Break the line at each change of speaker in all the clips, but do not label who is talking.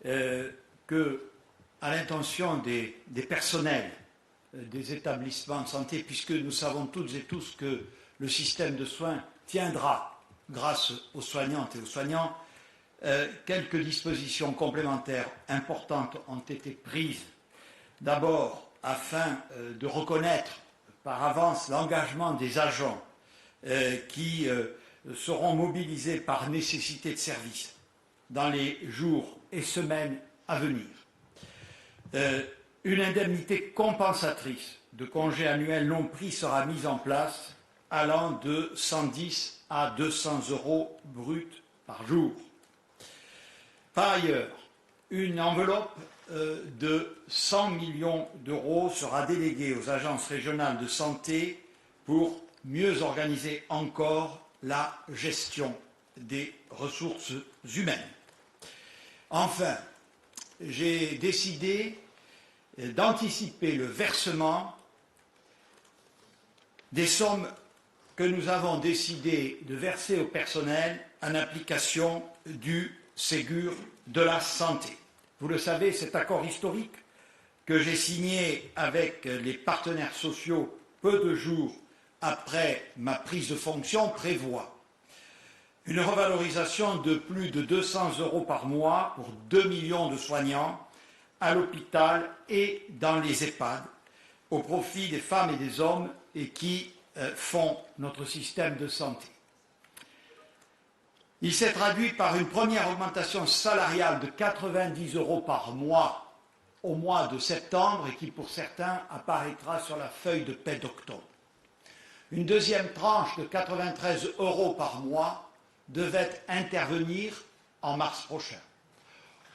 que, à l'intention des personnels des établissements de santé, puisque nous savons toutes et tous que le système de soins tiendra grâce aux soignantes et aux soignants, quelques dispositions complémentaires importantes ont été prises. D'abord, afin de reconnaître par avance l'engagement des agents qui seront mobilisés par nécessité de service dans les jours et semaines à venir. Une indemnité compensatrice de congés annuels non pris sera mise en place, allant de 110 à 200 € bruts par jour. Par ailleurs, une enveloppe de 100 millions d'euros sera déléguée aux agences régionales de santé pour mieux organiser encore la gestion des ressources humaines. Enfin, j'ai décidé d'anticiper le versement des sommes que nous avons décidé de verser au personnel en application du Ségur de la santé. Vous le savez, cet accord historique que j'ai signé avec les partenaires sociaux peu de jours après ma prise de fonction prévoit une revalorisation de plus de 200 € par mois pour 2 millions de soignants à l'hôpital et dans les EHPAD, au profit des femmes et des hommes et qui font notre système de santé. Il s'est traduit par une première augmentation salariale de 90 € par mois au mois de septembre et qui, pour certains, apparaîtra sur la feuille de paie d'octobre. Une deuxième tranche de 93 € par mois devait intervenir en mars prochain.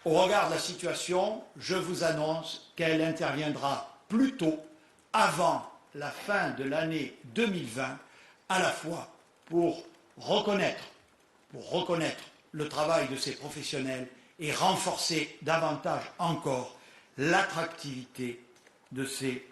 Au regard de la situation, je vous annonce qu'elle interviendra plus tôt, avant la fin de l'année 2020, à la fois pour reconnaître le travail de ces professionnels et renforcer davantage encore l'attractivité de ces